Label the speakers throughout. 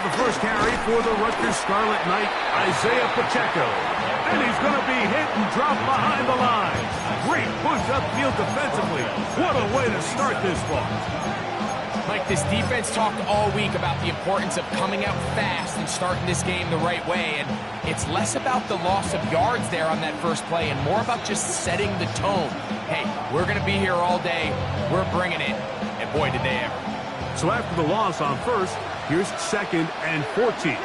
Speaker 1: the first carry for the Rutgers Scarlet Knight, Isaiah Pacheco. And he's going to be hit and dropped behind the line. Great push upfield defensively. What a way to start this ball.
Speaker 2: Mike, this defense talked all week about the importance of coming out fast and starting this game the right way, and it's less about the loss of yards there on that first play and more about just setting the tone. Hey, we're going to be here all day. We're bringing it. And boy, did they ever.
Speaker 1: So after the loss on first, here's 2nd and 14.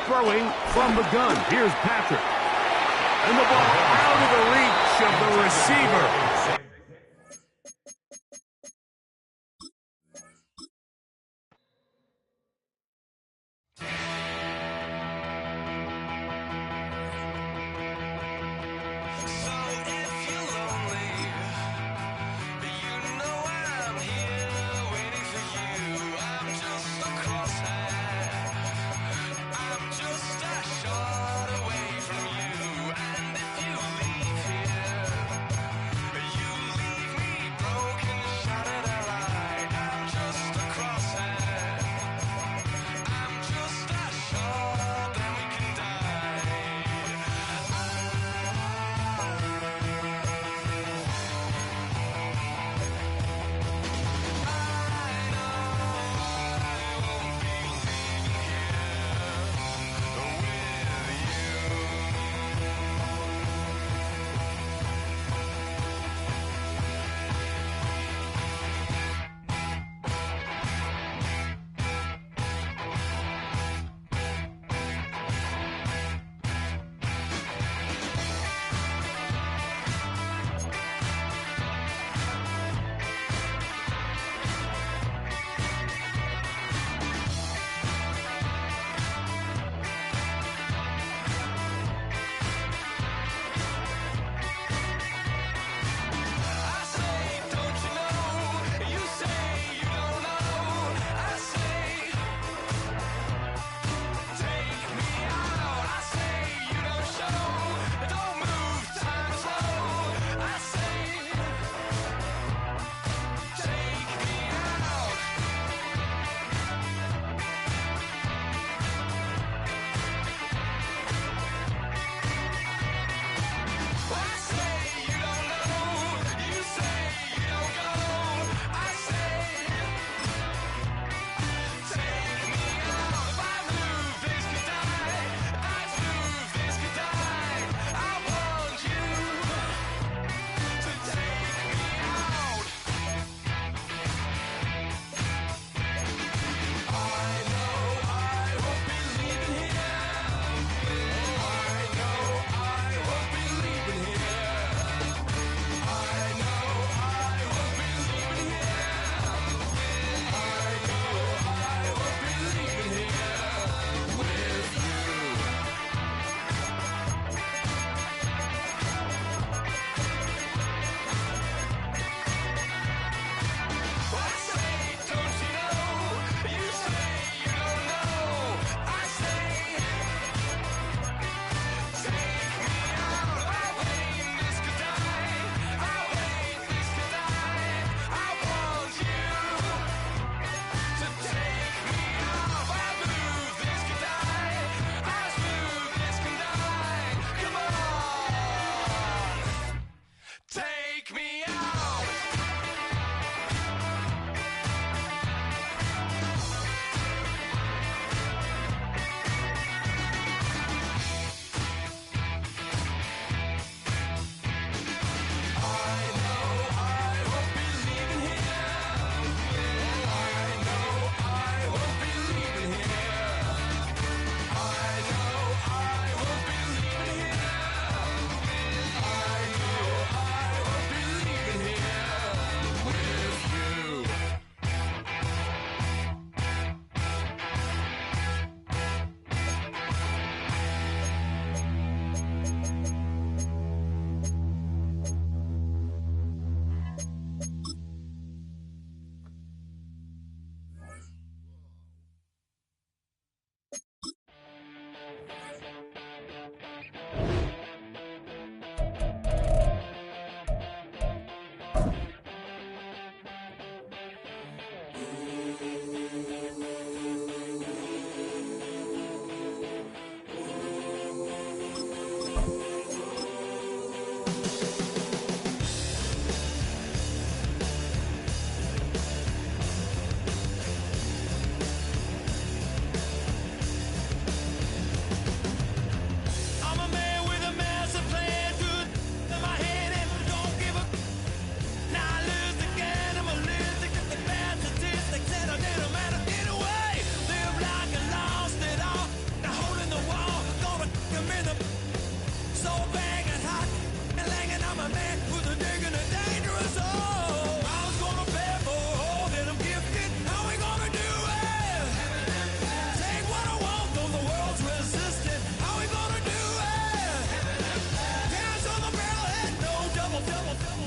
Speaker 1: Throwing from the gun. Here's Patrick. And the ball out of the reach of the receiver.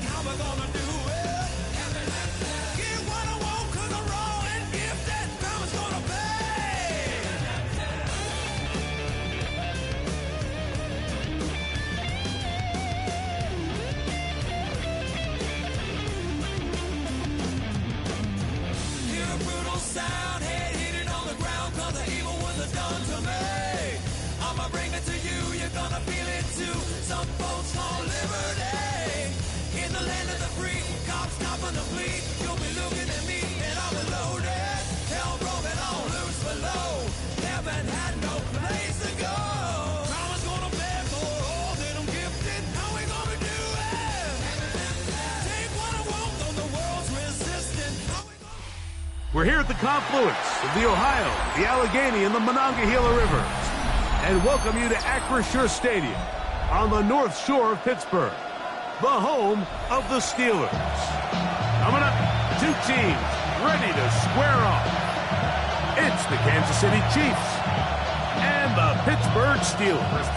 Speaker 3: How we gonna do it? Get what I want 'cause I'm raw and gifted. Mama's gonna pay. Hear a brutal sound, head hitting on the ground 'cause the evil was done to me. I'ma bring it to you, you're gonna feel it too. Some folks call liberty. In the land of the free, cops stopping the fleet. You'll be looking at me and I'm loaded. Hell broken on loose below. Heaven had no place to go. Mama's gonna beg for all that I'm gifted. How we gonna do it? Take what I want, though the world's resistant. How we gonna...
Speaker 1: We're here at the confluence of the Ohio, the Allegheny, and the Monongahela Rivers, and welcome you to Acrisure Stadium on the north shore of Pittsburgh, the home of the Steelers. Coming up, two teams ready to square off. It's the Kansas City Chiefs and the Pittsburgh Steelers.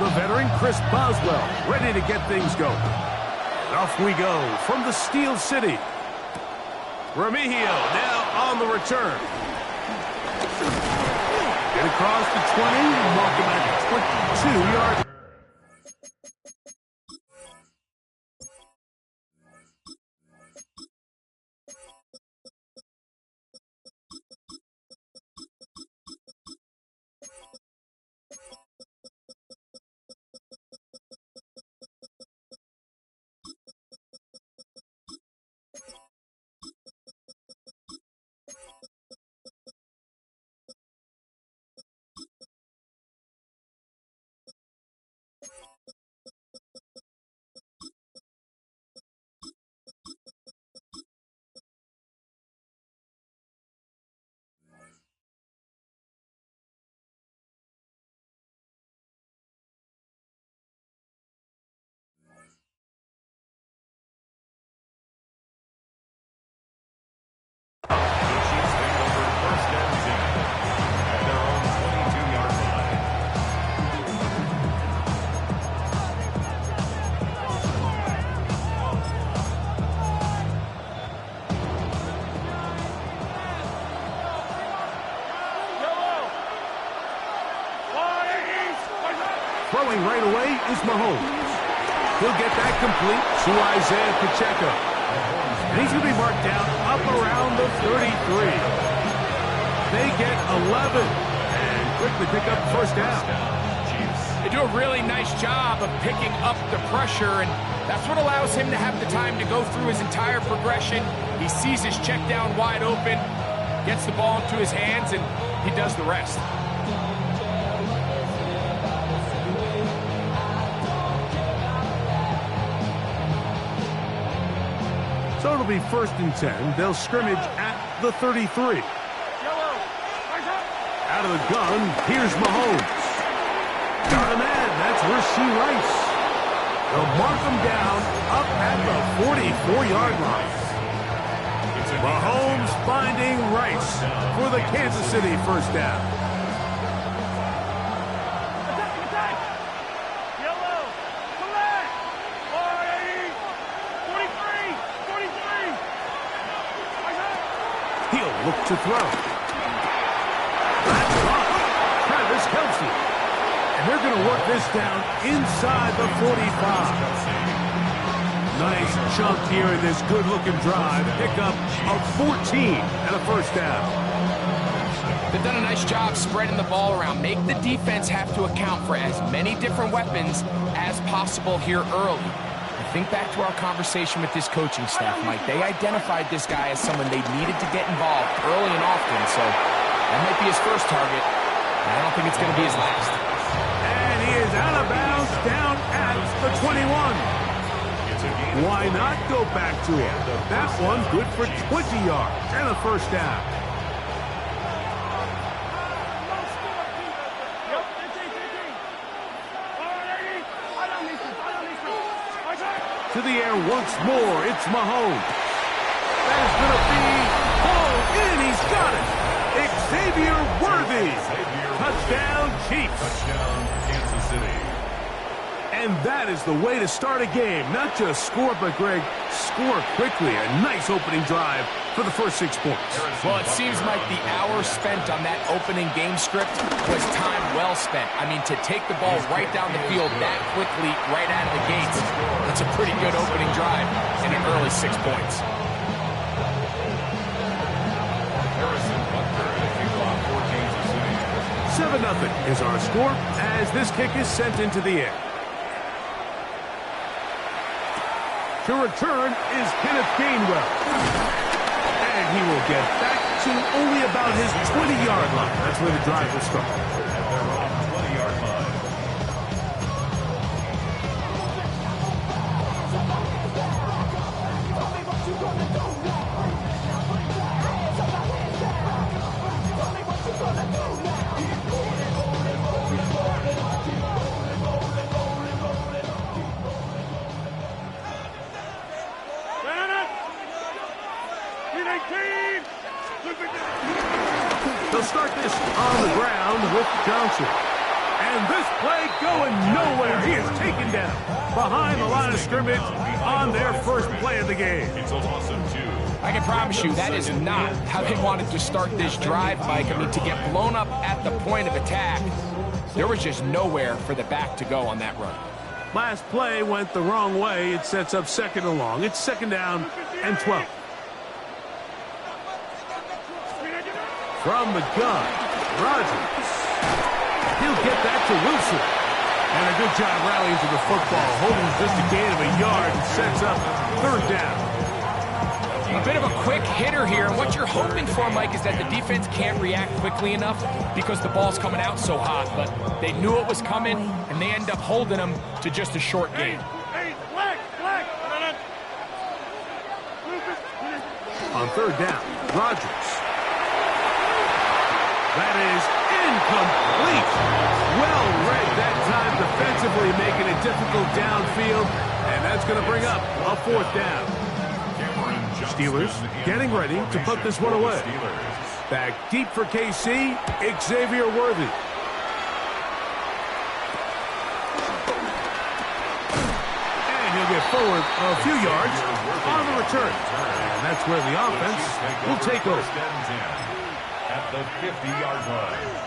Speaker 1: The veteran Chris Boswell ready to get things going. Off we go from the Steel City. Remigio now on the return. Get across the 20, mark him at 22 yards. Throwing right away is Mahomes. He'll get that complete to Isaiah Pacheco. And he's going to be marked down up around the 33. They get 11 and quickly pick up first down.
Speaker 2: They do a really nice job of picking up the pressure, and that's what allows him to have the time to go through his entire progression. He sees his check down wide open, gets the ball into his hands, and he does the rest.
Speaker 1: So it'll be 1st and 10. They'll scrimmage at the 33. Out of the gun, here's Mahomes. Got a man, that's Rasheed Rice. They'll mark him down up at the 44-yard line. Mahomes finding Rice for the Kansas City first down. He'll look to throw. That's off. Travis Kelce. And they're going to work this down inside the 45. Nice chunk here in this good-looking drive. Pick up of 14 and a first down.
Speaker 2: They've done a nice job spreading the ball around. Make the defense have to account for as many different weapons as possible here early. Think back to our conversation with this coaching staff, Mike. They identified this guy as someone they needed to get involved early and often, so that might be his first target. I don't think it's going to be his last.
Speaker 1: And he is out of bounds down at the 21. Why not go back to him? That one good for 20 yards and a first down. To the air once more, it's Mahomes. That is going to be pulled in, he's got it. Xavier Worthy. Touchdown, Chiefs.
Speaker 4: Touchdown, Kansas City.
Speaker 1: And that is the way to start a game. Not just score, but, Greg, score quickly. A nice opening drive for the first 6 points.
Speaker 2: Well, it seems like the hour spent on that opening game script was time well spent. I mean, to take the ball right down the field that quickly, right out of the gates, that's a pretty good opening drive in an early 6 points.
Speaker 1: 7-0 is our score as this kick is sent into the air. To return is Kenneth Gainwell. And he will get back to only about his 20-yard line. That's where the drive will start. They'll start this on the ground with Johnson. And this play going nowhere. He is taken down behind the line of scrimmage on their first play of the game.
Speaker 3: It's a loss of 2.
Speaker 2: I can promise you that is not how they wanted to start this drive, Mike. I mean, to get blown up at the point of attack, there was just nowhere for the back to go on that run.
Speaker 1: Last play went the wrong way. It sets up 2nd and long. It's 2nd down and 12. From the gun, Rodgers. He'll get that to Wilson. And a good job rallying to the football, holding just a gain of a yard and sets up 3rd down.
Speaker 2: A bit of a quick hitter here, and what you're hoping for, Mike, is that the defense can't react quickly enough because the ball's coming out so hot, but they knew it was coming, and they end up holding them to just a short gain.
Speaker 1: On 3rd down, Rodgers. That is incomplete. Well read that time defensively, making it difficult downfield, and that's going to bring up a 4th down. Steelers getting ready to put this one away. Back deep for KC, Xavier Worthy. And he'll get forward a few yards on the return. And that's where the offense will take over.
Speaker 3: At the 50-yard line.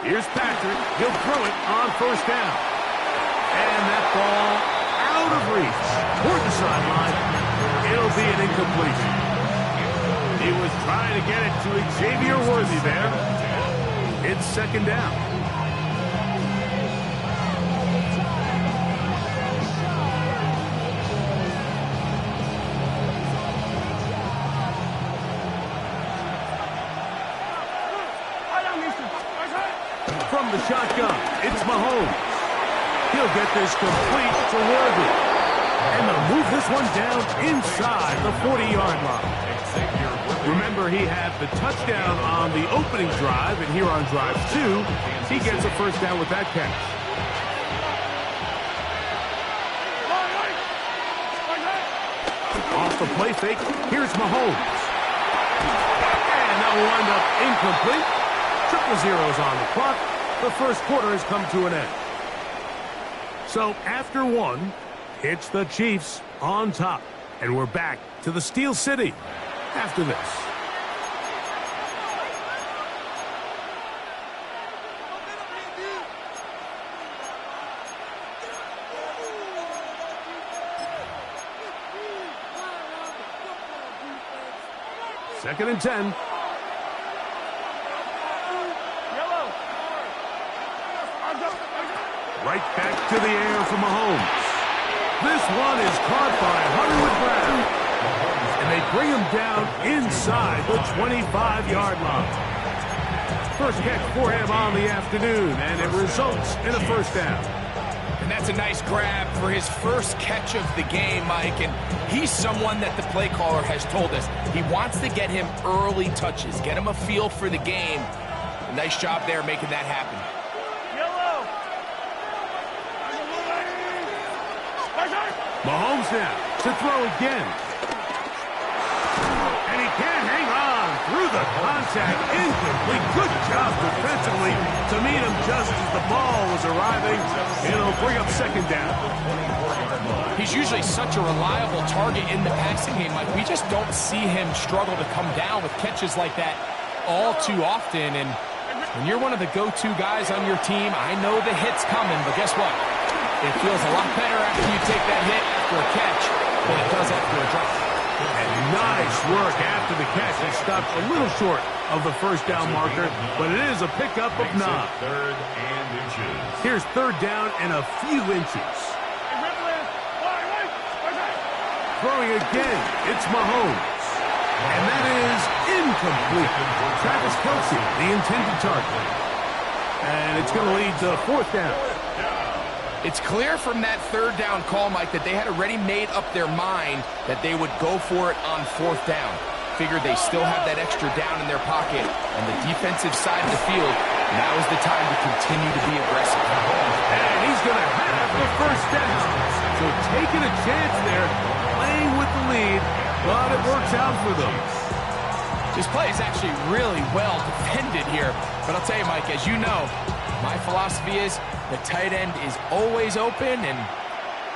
Speaker 1: Here's Patrick. He'll throw it on 1st down. And that ball out of reach toward the sideline. It'll be an incompletion. He was trying to get it to Xavier Worthy there. It's 2nd down. From the shotgun, it's Mahomes. He'll get this complete to Worthy. And they'll move this one down inside the 40-yard line. Remember, he had the touchdown on the opening drive, and here on drive 2, he gets a 1st down with that catch. Off the play fake, here's Mahomes. And that will wind up incomplete. 0-0 on the clock. The first quarter has come to an end. So after 1, it's the Chiefs on top. And we're back to the Steel City after this. Second and 10. Right back to the air for Mahomes. This one is caught by Hollywood Brown. And they bring him down inside the 25-yard line. First catch for him on the afternoon, and it results in a 1st down.
Speaker 2: And That's a nice grab for his first catch of the game, Mike, and he's someone that the play caller has told us he wants to get him early touches, get him a feel for the game. A nice job there making that happen.
Speaker 1: Mahomes now to throw again. And he can't hang on through the contact. Incomplete. Good job defensively to meet him just as the ball was arriving. It'll bring up second down.
Speaker 2: He's usually such a reliable target in the passing game. Like, we just don't see him struggle to come down with catches like that all too often. And when you're one of the go-to guys on your team, I know the hit's coming, but guess what? It feels a lot better after you take that hit after a catch than it does after a drop.
Speaker 1: And nice work after the catch. He stopped a little short of the first down marker, but it is a pickup of 9.
Speaker 4: Third and inches.
Speaker 1: Here's third down and a few inches. Throwing again, it's Mahomes. And that is incomplete. Travis Kelce, the intended target. And it's going to lead to fourth down.
Speaker 2: It's clear from that third down call, Mike, that they had already made up their mind that they would go for it on fourth down. Figured they still have that extra down in their pocket. On the defensive side of the field, now is the time to continue to be aggressive.
Speaker 1: And he's going to have the first down. So taking a chance there, playing with the lead, but it works out for them.
Speaker 2: This play is actually really well defended here. But I'll tell you, Mike, as you know, my philosophy is the tight end is always open, and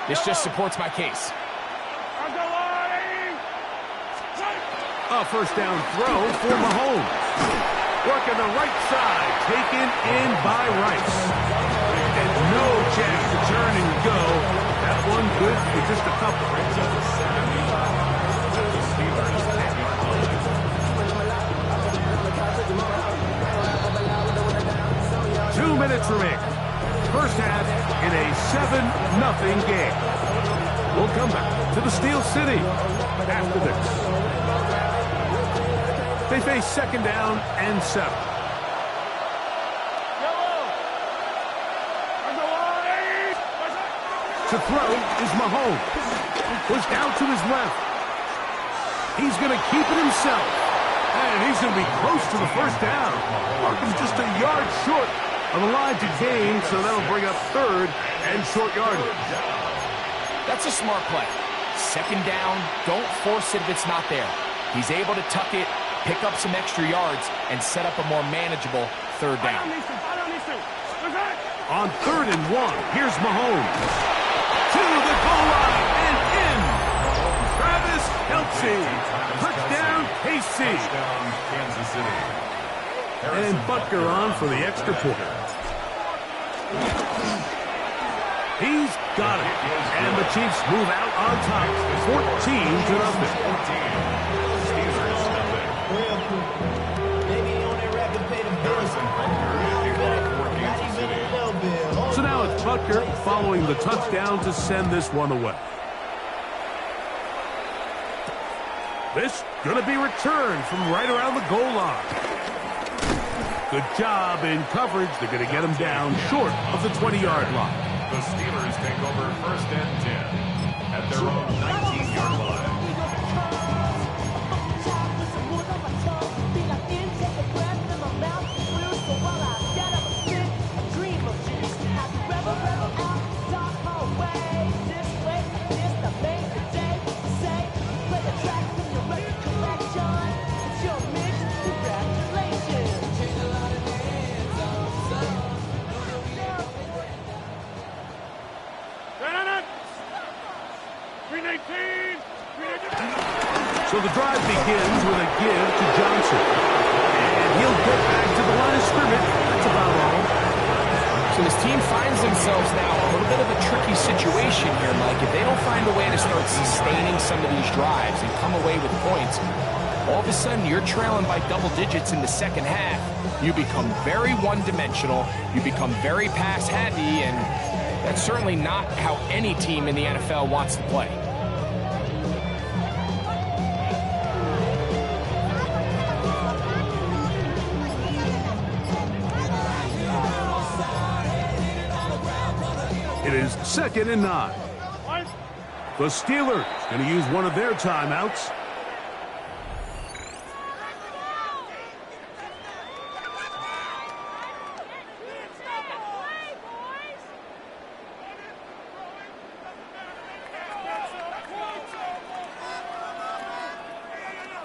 Speaker 2: this just supports my case.
Speaker 1: A first down throw for Mahomes. Working the right side, taken in by Rice. And no chance to turn and go. That one good for just a couple. 2 minutes remaining. First half in a 7-0 game. We'll come back to the Steel City after this. They face second down and 7. To throw is Mahomes. Was down to his left. He's going to keep it himself. And he's going to be close to the first down. Marking just a yard short of the line to gain, so that'll bring up third and short yardage.
Speaker 2: That's a smart play. Second down, don't force it if it's not there. He's able to tuck it, pick up some extra yards, and set up a more manageable third down.
Speaker 1: On 3rd and 1, here's Mahomes. To the goal line and in. Travis Kelce. Touchdown, KC.
Speaker 4: Touchdown, Kansas City.
Speaker 1: And Butker on for the extra point. He's got it. And the Chiefs move out on top, 14-0. So now it's Butker following the touchdown to send this one away. This going to be returned from right around the goal line. Good job in coverage. They're going to get him down short of the 20-yard line.
Speaker 4: The Steelers take over 1st and 10 at their own 19-yard line.
Speaker 1: So the drive begins with a give to Johnson. And he'll get back to the line of scrimmage. That's about all.
Speaker 2: So this team finds themselves now in a little bit of a tricky situation here, Mike. If they don't find a way to start sustaining some of these drives and come away with points, all of a sudden you're trailing by double digits in the second half. You become very one-dimensional. You become very pass-heavy, and that's certainly not how any team in the NFL wants to play.
Speaker 1: It is 2nd and 9. The Steelers going to use one of their timeouts.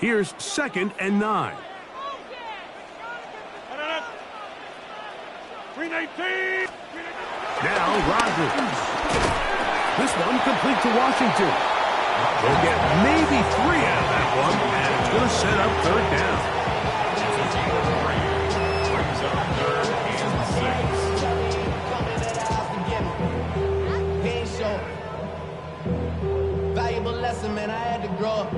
Speaker 1: Here's 2nd and 9. Now Rodgers. This one complete to Washington. They'll get maybe 3 out of that one, and it's going to set up 3rd down.
Speaker 3: Valuable lesson, man. I had to grow up.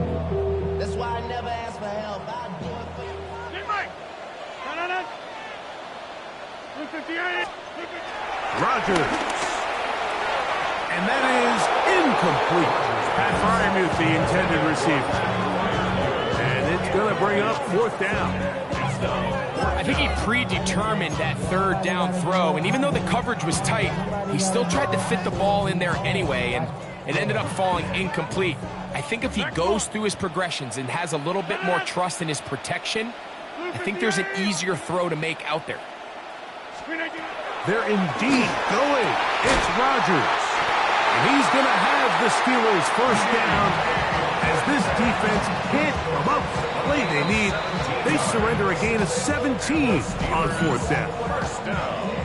Speaker 3: That's why I never ask for help. I do it for you.
Speaker 1: Rodgers. And that is incomplete. Pat Fryermuth, the intended receiver. And it's going to bring up 4th down.
Speaker 2: I think he predetermined that 3rd down throw, and even though the coverage was tight, he still tried to fit the ball in there anyway, and it ended up falling incomplete. I think if he goes through his progressions and has a little bit more trust in his protection, I think there's an easier throw to make out there.
Speaker 1: They're indeed going. It's Rodgers. And he's going to have the Steelers 1st down as this defense can't come up with the play they need. They surrender a gain of 17 on 4th down.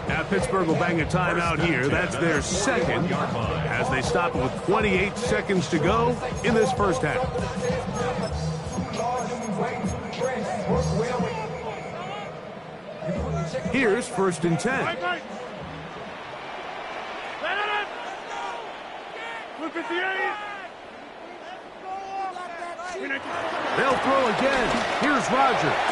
Speaker 1: Now Pittsburgh will bang a timeout here. That's their 2nd as they stop it with 28 seconds to go in this 1st half. Here's 1st and 10. They'll throw again. Here's Rodgers.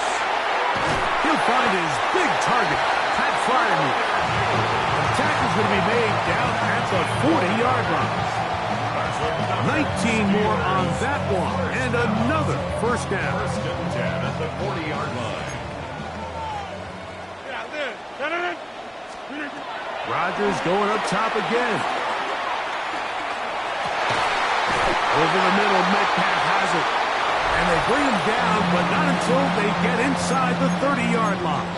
Speaker 1: He'll find his big target, Pat Fryermuth. The tackle's going to be made down at the 40-yard line. 19 more on that one, and another 1st down.
Speaker 4: 1st and 10 at the 40-yard line.
Speaker 1: Rodgers going up top again. Over the middle, Metcalf has it. And they bring him down, but not until they get inside the 30-yard line.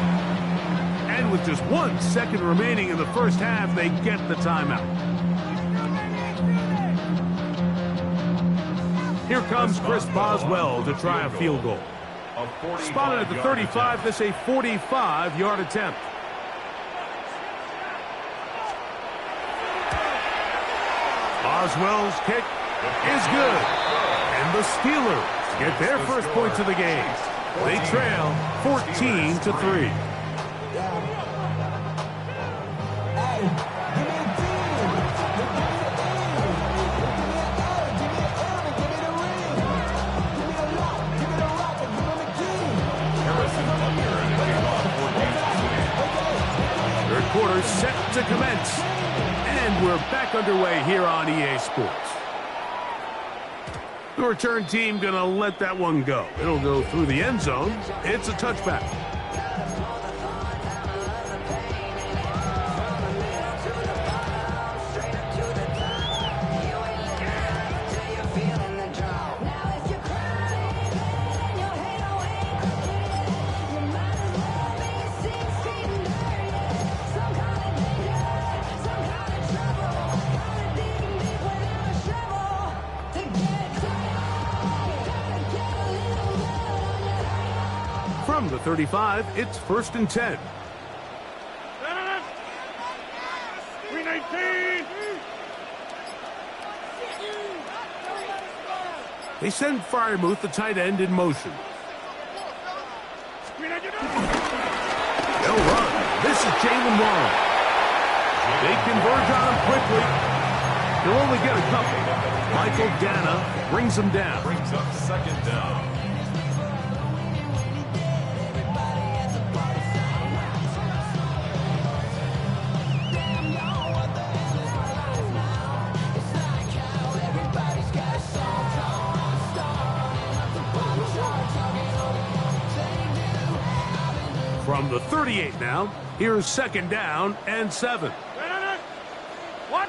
Speaker 1: And with just 1 second remaining in the 1st half, they get the timeout. Here comes Chris Boswell to try a field goal. Spotted at the 35, this a 45-yard attempt. Boswell's kick is good. And the Steelers get their 1st points of the game. They trail 14-3. Third quarter set to commence. And we're back underway here on EA Sports. The return team going to let that one go. It'll go through the end zone. It's a touchback. From the 35, it's 1st and 10. They send Fryermuth, the tight end, in motion. They'll run. This is Jalen Warren. They converge on him quickly. He'll only get a couple. Michael Dana brings him down.
Speaker 4: Brings up 2nd down.
Speaker 1: From the 38 now, here's 2nd down and 7.
Speaker 5: What?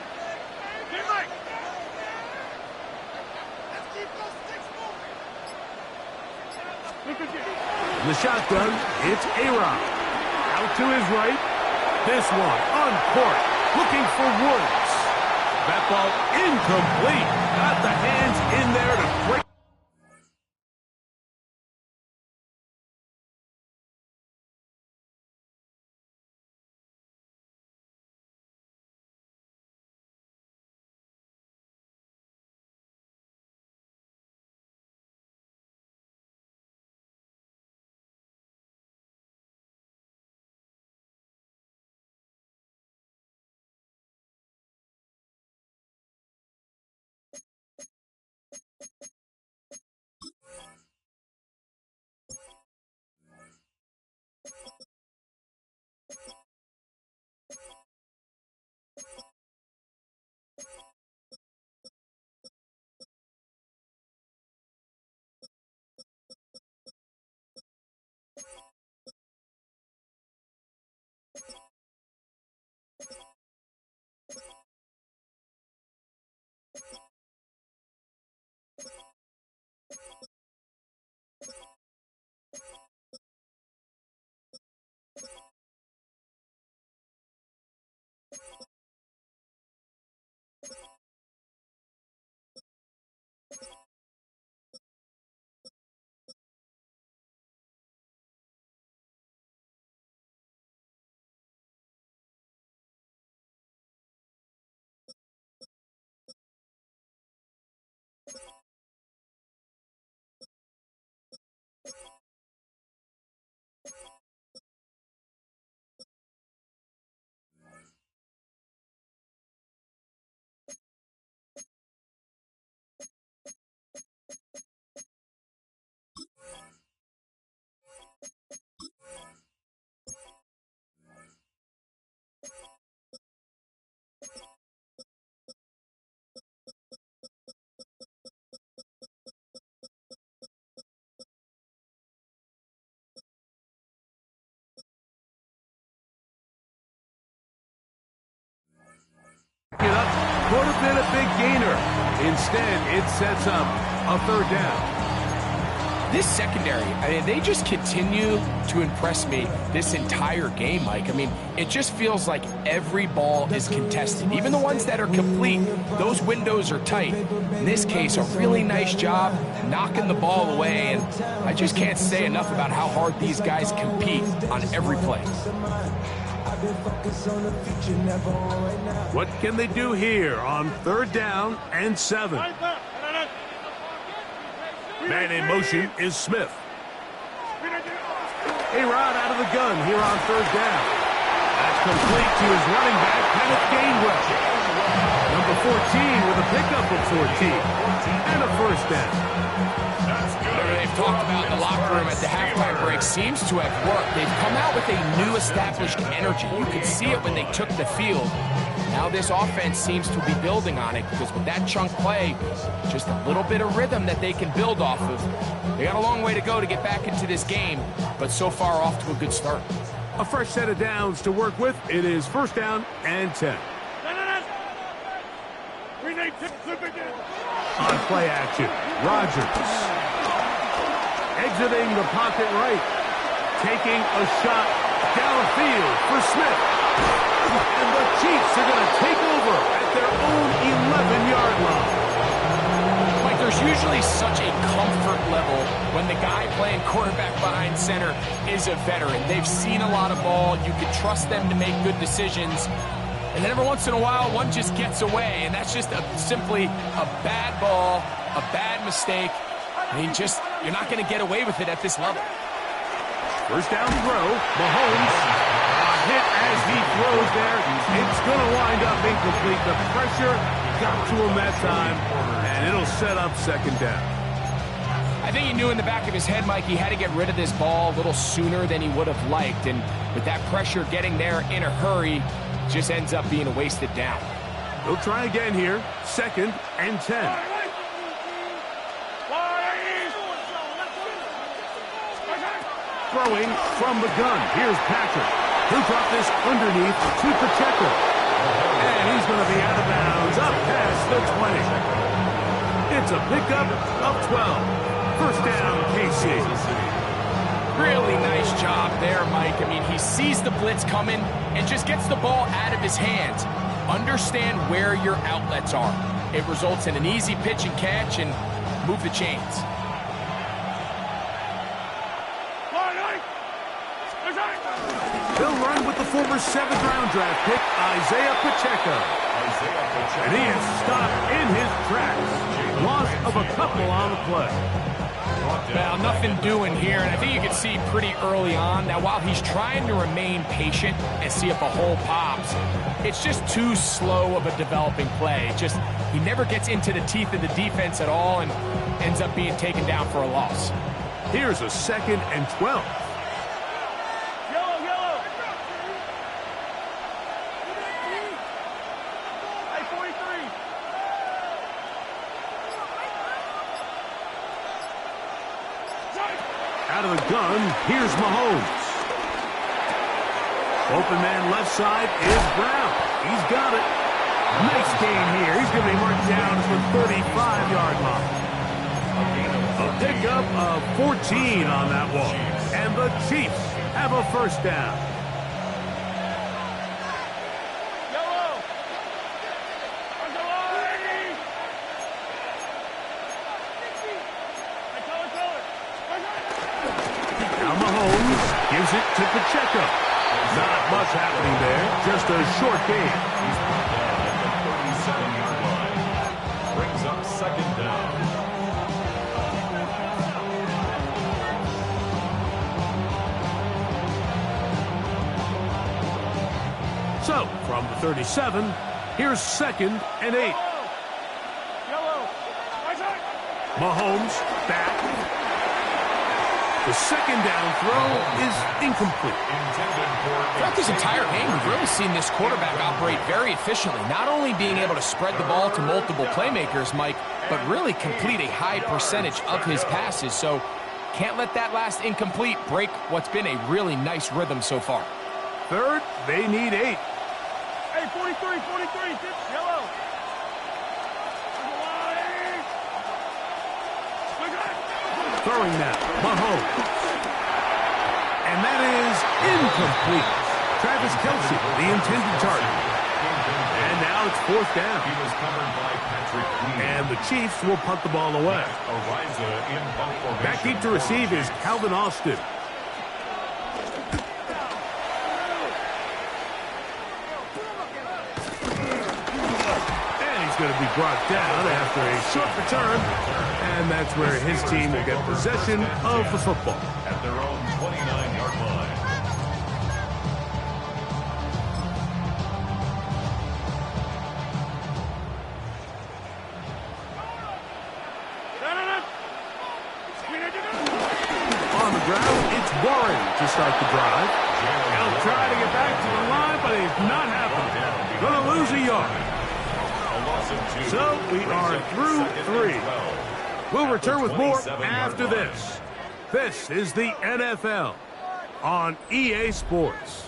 Speaker 1: In the shotgun, it's A-Rod. Out to his right. This one on court, looking for Woods. That ball incomplete. Got the hands in there to break. It up, could have been a big gainer. Instead, it sets up a third down.
Speaker 2: This secondary, I mean, they just continue to impress me this entire game, Mike. I mean, it just feels like every ball is contested. Even the ones that are complete, those windows are tight. In this case, a really nice job knocking the ball away, and I just can't say enough about how hard these guys compete on every play.
Speaker 1: What can they do here on third down and 7? Man in motion is Smith. A-Rod out of the gun here on third down. That's complete to his running back, Kenneth Gainwell. Number 14 with a pickup of 14 and a first down.
Speaker 2: Whatever they've talked about in the locker room at the halftime break seems to have worked. They've come out with a new established energy. You could see it when they took the field. Now this offense seems to be building on it because with that chunk play, just a little bit of rhythm that they can build off of. They got a long way to go to get back into this game, but so far off to a good start.
Speaker 1: A fresh set of downs to work with. It is first down and 10. On play action, Rodgers. Exiting the pocket right. Taking a shot downfield for Smith. And the Chiefs are going to take over at their own 11-yard line.
Speaker 2: Mike, there's usually such a comfort level when the guy playing quarterback behind center is a veteran. They've seen a lot of ball. You can trust them to make good decisions. And then every once in a while, one just gets away, and that's just simply a bad ball, a bad mistake. I mean, you're not going to get away with it at this level.
Speaker 1: First down throw, Mahomes. Hit as he throws there. It's going to wind up incomplete. The pressure got to him that time, and it'll set up second down.
Speaker 2: I think he knew in the back of his head, Mike, he had to get rid of this ball a little sooner than he would have liked. And with that pressure getting there in a hurry, just ends up being a wasted down.
Speaker 1: He'll try again here. Second and 10. Throwing from the gun. Here's Patrick. He'll drop this underneath to Pacheco. And he's going to be out of bounds up past the 20. It's a pickup of 12. First down, KC.
Speaker 2: Really nice job there, Mike. I mean, he sees the blitz coming and just gets the ball out of his hands. Understand where your outlets are. It results in an easy pitch and catch and move the chains.
Speaker 1: They'll run with the former 7th-round draft pick, Isaiah Pacheco. And he is stopped in his tracks. Loss of a couple on the play.
Speaker 2: Well, nothing doing here, and I think you can see pretty early on. Now, while he's trying to remain patient and see if a hole pops, it's just too slow of a developing play. He never gets into the teeth of the defense at all and ends up being taken down for a loss.
Speaker 1: Here's a 2nd and 12. Out of the gun, here's Mahomes. Open man left side is Brown. He's got it. Nice gain here. He's going to be marked down at the 35-yard line. A pickup of 14 on that walk. And the Chiefs have a first down. Gives it to Pacheco. Not much happening there. Just a short gain.
Speaker 4: He's brought down at the 37-yard line. Brings up 2nd down.
Speaker 1: So, from the 37, here's 2nd and 8. Mahomes back. The 2nd down throw is incomplete.
Speaker 2: Throughout this entire game, we've really seen this quarterback operate very efficiently, not only being able to spread the ball to multiple playmakers, Mike, but really complete a high percentage of his passes. So can't let that last incomplete break what's been a really nice rhythm so far.
Speaker 1: 3rd, they need 8.
Speaker 5: Hey, 43, yellow.
Speaker 1: Throwing now, Mahomes. And that is incomplete. Travis Kelce, the intended target. And now it's 4th down.
Speaker 4: He was covered by Patrick Lee.
Speaker 1: And the Chiefs will punt the ball away.
Speaker 4: Ariza in punt formation.
Speaker 1: Back deep to receive is Calvin Austin. And he's going to be brought down after a short return. And that's where his team will get possession of the football.
Speaker 4: At their own 29-yard line.
Speaker 1: On the ground, it's Warren to start the drive. He'll try to get back to the line, but it's not happening. Going to lose a yard. So we are through 3. We'll return with more after this. This is the NFL on EA Sports.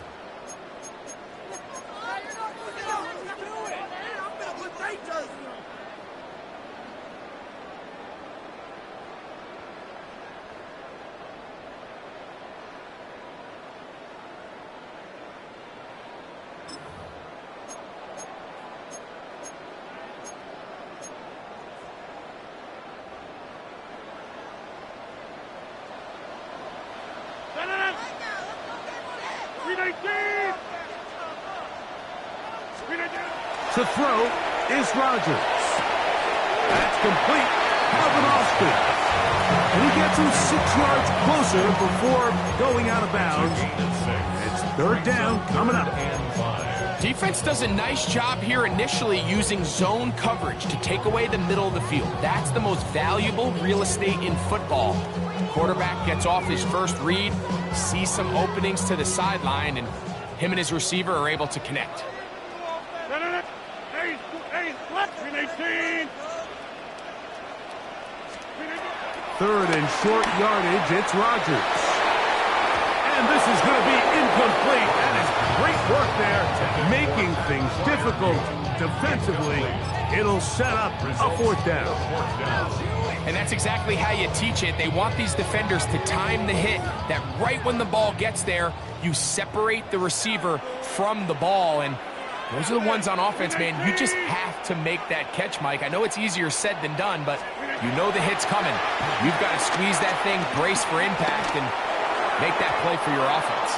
Speaker 1: To throw is Rodgers. That's complete. Calvin Austin. And he gets him 6 yards closer before going out of bounds. It's 3rd down coming up.
Speaker 2: Defense does a nice job here initially using zone coverage to take away the middle of the field. That's the most valuable real estate in football. Quarterback gets off his first read, sees some openings to the sideline, and him and his receiver are able to connect.
Speaker 1: 3rd and short yardage, it's Rodgers. And this is going to be incomplete. That is great work there, making things difficult defensively. It'll set up a 4th down.
Speaker 2: And that's exactly how you teach it. They want these defenders to time the hit, that right when the ball gets there, you separate the receiver from the ball. And those are the ones on offense, man. You just have to make that catch, Mike. I know it's easier said than done, but you know the hit's coming. You've got to squeeze that thing, brace for impact, and make that play for your offense.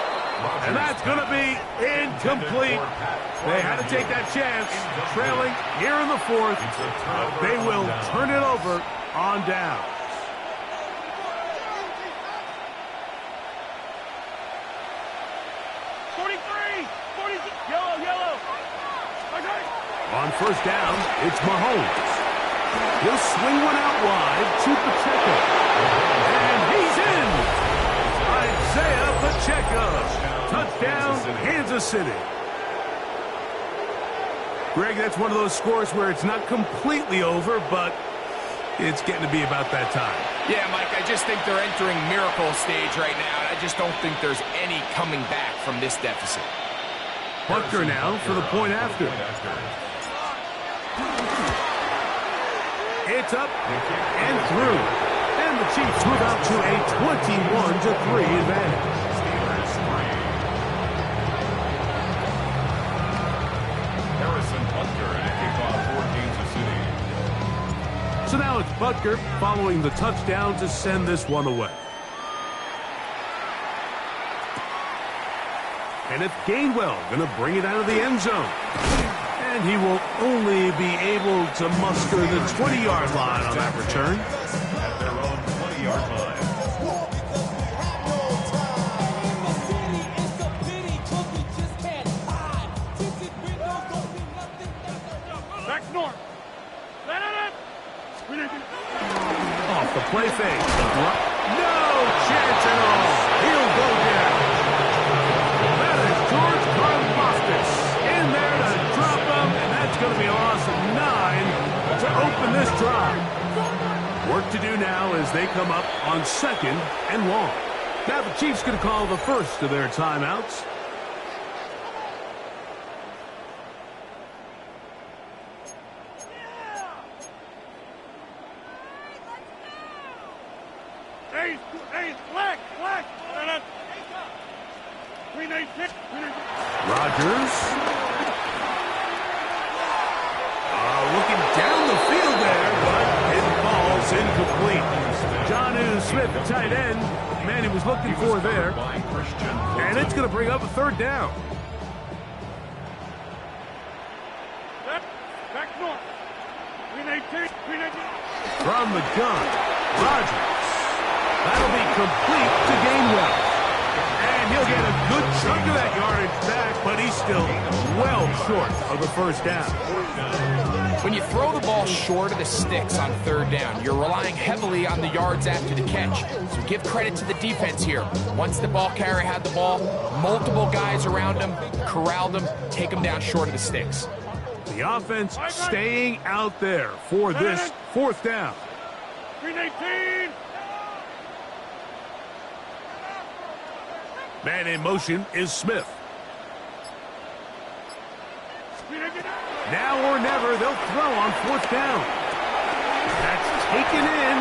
Speaker 1: And that's going to be incomplete. They had to take that chance, trailing here in the fourth. They will turn it over on down. On first down, it's Mahomes. He'll swing one out wide to Pacheco. And he's in! Isaiah Pacheco. Touchdown, Kansas City. Greg, that's one of those scores where it's not completely over, but it's getting to be about that time.
Speaker 2: Yeah, Mike, I just think they're entering miracle stage right now, and I just don't think there's any coming back from this deficit.
Speaker 1: Butker now for the point after. It's up and through. And the Chiefs move out to a 21-3 advantage.
Speaker 4: Harrison Butker at kickoff for Kansas City.
Speaker 1: So now it's Butker following the touchdown to send this one away. And it's Gainwell going to bring it out of the end zone. And he will only be able to muster the 20-yard line on that return.
Speaker 4: At their own 20-yard line.
Speaker 5: Back north.
Speaker 1: Off the play fake. No chance at all. He'll go down. That is George Karlaftis in there to drop him, and that's going to be a loss of 9 to open this drive. Work to do now as they come up on second and long. Now the Chiefs going to call the first of their timeouts. Rodgers. Looking down the field there, but it falls incomplete. Jonnu Smith, the tight end, man he was looking for there. And it's going to bring up a third down.
Speaker 5: Back north.
Speaker 1: From the gun, Rodgers. That'll be complete to Gainwell. And he'll get a good chunk of that yardage back, but he's still well short of the first down.
Speaker 2: When you throw the ball short of the sticks on third down, you're relying heavily on the yards after the catch. So give credit to the defense here. Once the ball carrier had the ball, multiple guys around him, corralled him, take him down short of the sticks.
Speaker 1: The offense staying out there for this fourth down.
Speaker 5: 319.
Speaker 1: Man in motion is Smith. Now or never, they'll throw on fourth down. That's taken in.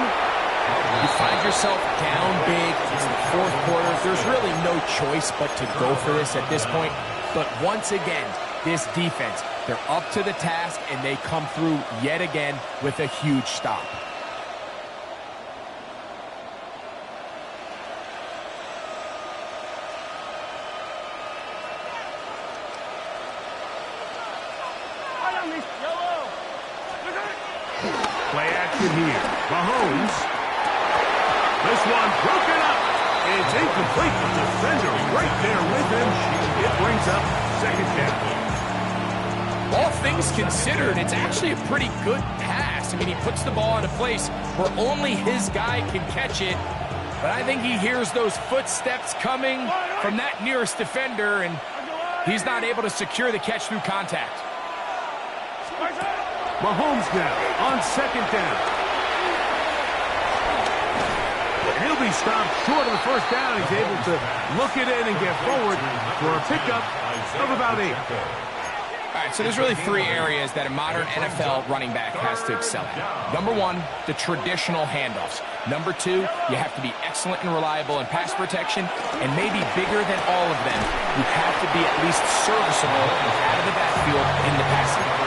Speaker 2: You find yourself down big. It's the fourth quarter. There's really no choice but to go for this at this point. But once again, this defense, they're up to the task, and they come through yet again with a huge stop.
Speaker 1: Play action here. Mahomes. This one broken up. It's incomplete. The defender right there with him. It brings up second down.
Speaker 2: All things considered, it's actually a pretty good pass. I mean, he puts the ball in a place where only his guy can catch it. But I think he hears those footsteps coming from that nearest defender, and he's not able to secure the catch through contact.
Speaker 1: Mahomes now on second down. He'll be stopped short of the first down. He's able to look it in and get forward for a pickup of about 8.
Speaker 2: All right, so there's really three areas that a modern NFL running back has to excel at. Number one, the traditional handoffs. Number two, you have to be excellent and reliable in pass protection. And maybe bigger than all of them, you have to be at least serviceable out of the backfield in the passing game.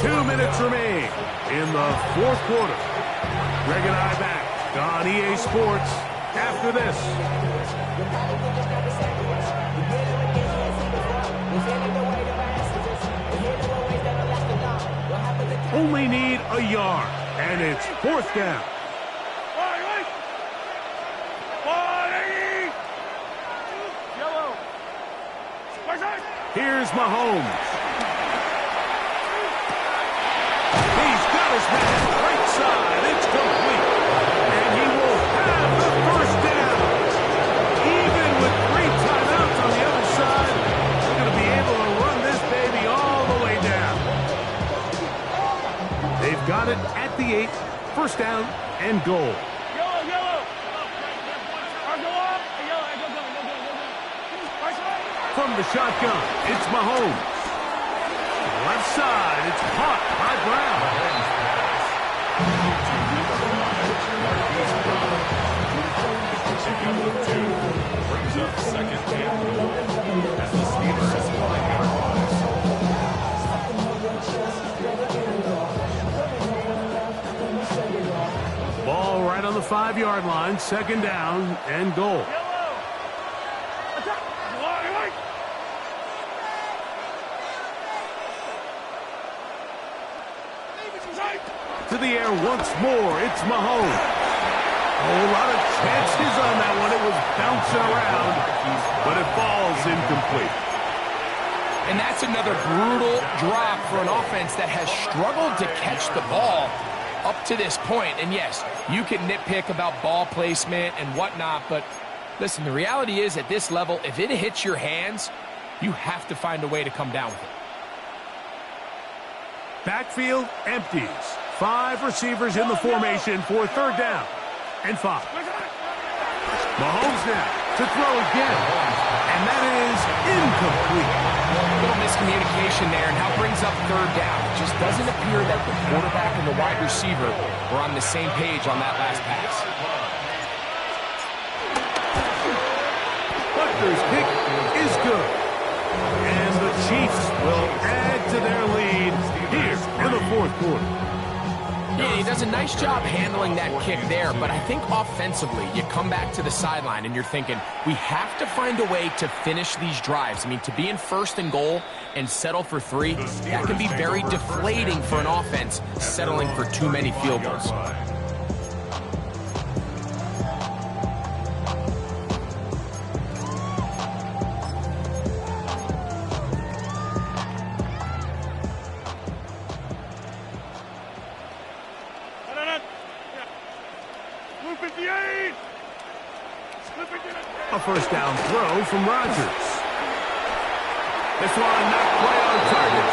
Speaker 1: 2 minutes remain in the fourth quarter. Greg and I back on EA Sports after this. Only need a yard, and it's fourth down. Here's Mahomes. He's got his man right side. It's complete. And he will have the first down. Even with 3 timeouts on the other side, he's going to be able to run this baby all the way down. They've got it at the 8. First down and goal. From the shotgun, it's Mahomes. Left side, it's caught by Brown.
Speaker 4: Brings up second and goal as the Steelers line
Speaker 1: out. Ball right on the 5-yard line, second down and goal. To the air once more, it's Mahomes. A lot of chances on that one. It was bouncing around, but it falls incomplete.
Speaker 2: And that's another brutal drop for an offense that has struggled to catch the ball up to this point. And yes, you can nitpick about ball placement and whatnot, but listen, the reality is at this level, if it hits your hands, you have to find a way to come down with it.
Speaker 1: Backfield empties. 5 receivers in the formation for third down and 5. Mahomes now to throw again, and that is incomplete.
Speaker 2: A little miscommunication there, and how brings up third down. It just doesn't appear that the quarterback and the wide receiver were on the same page on that last pass.
Speaker 1: Butler's kick is good, and the Chiefs will add to their lead here in the fourth quarter.
Speaker 2: Yeah, he does a nice job handling that kick there, but I think offensively, you come back to the sideline and you're thinking, we have to find a way to finish these drives. I mean, to be in first and goal and settle for 3, that can be very deflating for an offense settling for too many field goals.
Speaker 1: A first down throw from Rodgers. This one not quite on target.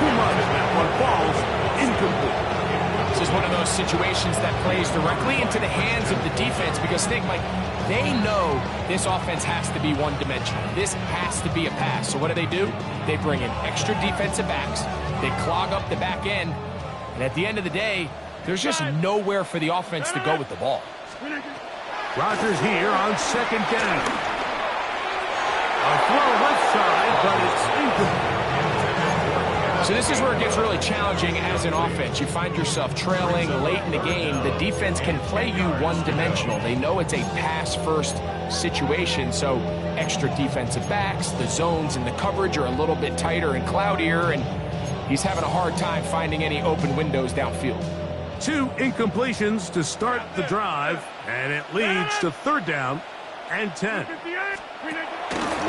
Speaker 1: Too much, and that one falls incomplete.
Speaker 2: This is one of those situations that plays directly into the hands of the defense because think, like, they know this offense has to be one-dimensional. This has to be a pass. So what do? They bring in extra defensive backs. They clog up the back end. And at the end of the day, there's just nowhere for the offense to go with the ball.
Speaker 1: Rodgers here on second down. A throw left side, but it's incomplete.
Speaker 2: So this is where it gets really challenging as an offense. You find yourself trailing late in the game. The defense can play you one-dimensional. They know it's a pass-first situation, so extra defensive backs, the zones and the coverage are a little bit tighter and cloudier, and he's having a hard time finding any open windows downfield.
Speaker 1: 2 incompletions to start the drive, and it leads to third down and 10.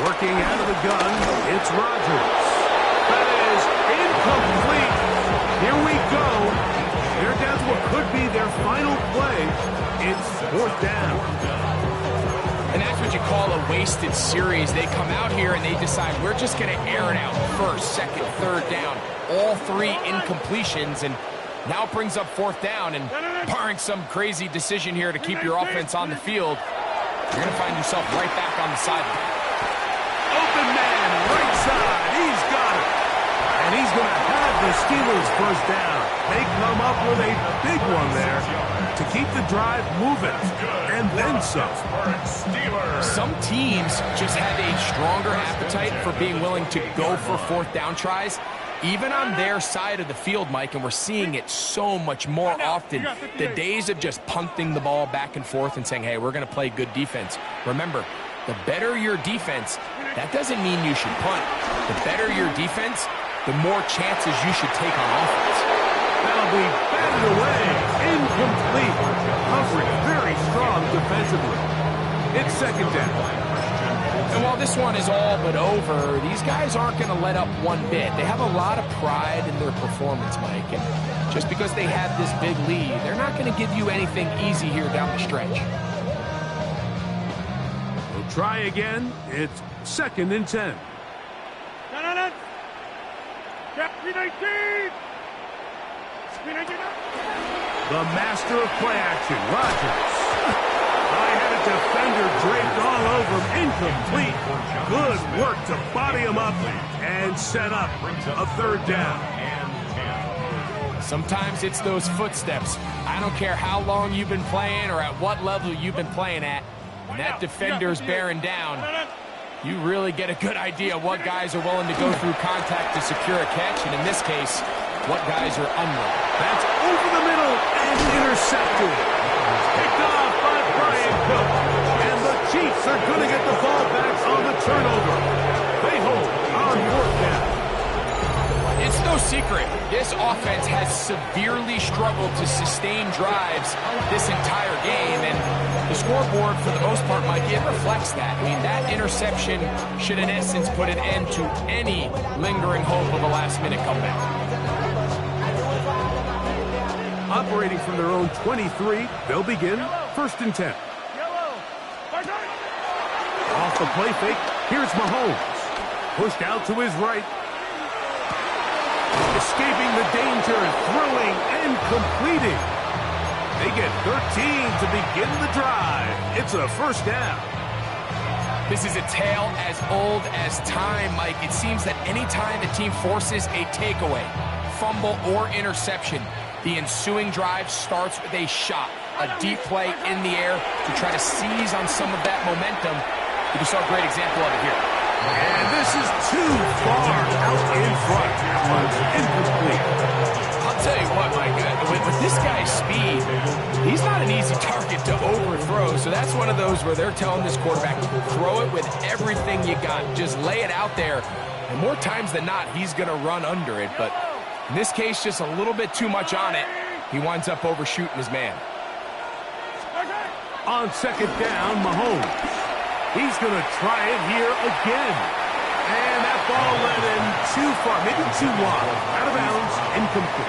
Speaker 1: Working out of the gun, it's Rodgers. That is incomplete. Here we go. They're down to what could be their final play. It's fourth down.
Speaker 2: And that's what you call a wasted series. They come out here and they decide we're just going to air it out first, second, third down. All 3 incompletions, and now it brings up fourth down, and barring some crazy decision here to keep your offense on the field, you're going to find yourself right back on the sideline.
Speaker 1: Open man, right side. He's got it. And he's going to have the Steelers first down. They come up with a big one there to keep the drive moving. And then some.
Speaker 2: Some teams just have a stronger appetite for being willing to go for fourth down tries, even on their side of the field, Mike, and we're seeing it so much more often. The days of just punting the ball back and forth and saying, hey, we're going to play good defense. Remember, the better your defense, that doesn't mean you should punt. The better your defense, the more chances you should take on offense.
Speaker 1: That'll be batted away. Incomplete. Covering very strong defensively. It's second down.
Speaker 2: And while this one is all but over, these guys aren't going to let up one bit. They have a lot of pride in their performance, Mike. And just because they have this big lead, they're not going to give you anything easy here down the stretch.
Speaker 1: We'll try again. It's second and 10. The master of play action, Rodgers. High-headed defender draped all over him. Incomplete. Good work to body him up and set up a third down.
Speaker 2: Sometimes it's those footsteps. I don't care how long you've been playing or at what level you've been playing at. When that defender's bearing down, you really get a good idea of what guys are willing to go through contact to secure a catch, and in this case, what guys are unwilling.
Speaker 1: That's over the middle and intercepted. Picked off by Brian Cook. And the Chiefs are going to get the ball back on the turnover. They hold on fourth down.
Speaker 2: It's no secret, this offense has severely struggled to sustain drives this entire game, and the scoreboard, for the most part, Mike, it reflects that. I mean, that interception should, in essence, put an end to any lingering hope of a last-minute comeback.
Speaker 1: Operating from their own 23, they'll begin first and 10. Off the play fake, here's Mahomes. Pushed out to his right. Escaping the danger, throwing and completing. They get 13 to begin the drive. It's a first down.
Speaker 2: This is a tale as old as time, Mike. It seems that anytime a team forces a takeaway, fumble, or interception, the ensuing drive starts with a shot, a deep play in the air to try to seize on some of that momentum. You saw a great example of it here.
Speaker 1: And this is too far out in front. That one's incomplete.
Speaker 2: I'll tell you what, Mike, with this guy's speed, he's not an easy target to overthrow. So that's one of those where they're telling this quarterback, throw it with everything you got. Just lay it out there. And more times than not, he's going to run under it. But in this case, just a little bit too much on it. He winds up overshooting his man.
Speaker 1: On second down, Mahomes. He's going to try it here again. And that ball went in too far, maybe too wide. Out of bounds, incomplete.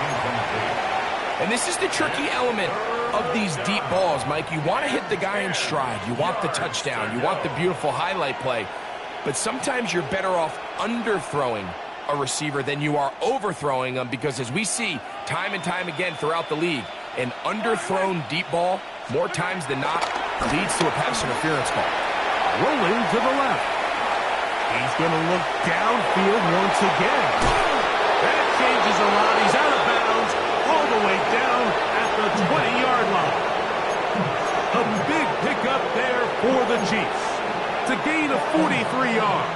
Speaker 2: And this is the tricky element of these deep balls, Mike. You want to hit the guy in stride. You want the touchdown. You want the beautiful highlight play. But sometimes you're better off underthrowing a receiver than you are overthrowing them, because as we see time and time again throughout the league, an underthrown deep ball, more times than not, leads to a pass interference call.
Speaker 1: Rolling to the left. He's going to look downfield once again. That changes a lot. He's out of bounds all the way down at the 20-yard line. A big pickup there for the Chiefs. To gain of 43 yards.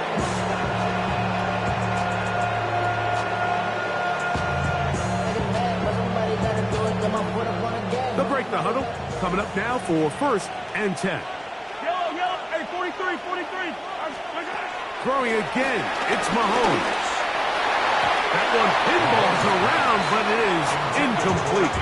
Speaker 1: They'll break the huddle. Coming up now for first and 10.
Speaker 5: Yellow, hey, 43.
Speaker 1: Throwing again, it's Mahomes. That one pinballs around, but it is incomplete.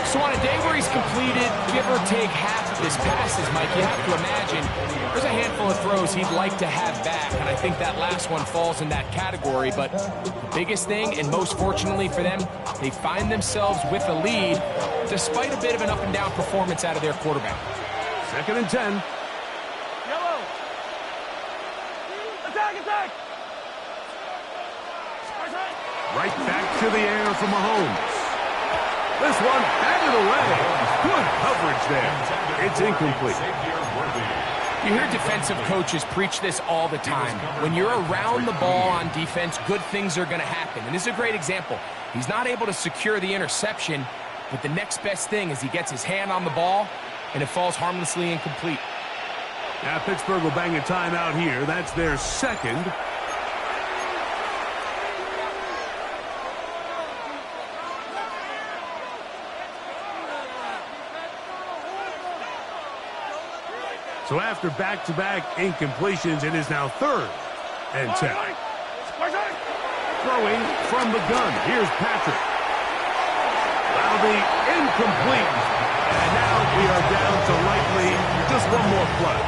Speaker 2: So on a day where he's completed, give or take half of his passes, Mike, you have to imagine there's a handful of throws he'd like to have back, and I think that last one falls in that category. But the biggest thing, and most fortunately for them, they find themselves with a lead despite a bit of an up-and-down performance out of their quarterback.
Speaker 1: Second and 10.
Speaker 5: Yellow. Attack.
Speaker 1: Right back to the air for Mahomes. This one batted away. Good coverage there. It's incomplete.
Speaker 2: You hear defensive coaches preach this all the time. When you're around the ball on defense, good things are going to happen. And this is a great example. He's not able to secure the interception, but the next best thing is he gets his hand on the ball, and it falls harmlessly incomplete.
Speaker 1: Now Pittsburgh will bang a timeout here. That's their second. So after back-to-back incompletions, it is now 3rd and 10. Throwing from the gun. Here's Patrick. That'll be incomplete. And now we are down to likely just one more play.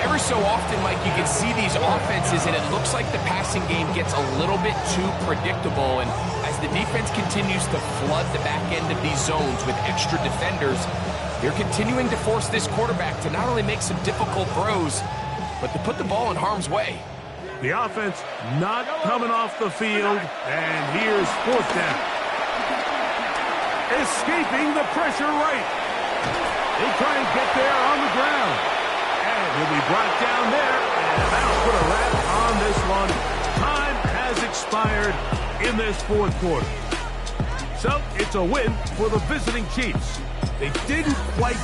Speaker 2: Every so often, Mike, you can see these offenses, and it looks like the passing game gets a little bit too predictable. And as the defense continues to flood the back end of these zones with extra defenders, they're continuing to force this quarterback to not only make some difficult throws, but to put the ball in harm's way.
Speaker 1: The offense not coming off the field, and here's 4th down. Escaping the pressure right. He'll try and get there on the ground. And he'll be brought down there, and that'll put a wrap on this one. Time has expired in this 4th quarter. So it's a win for the visiting Chiefs. They didn't quite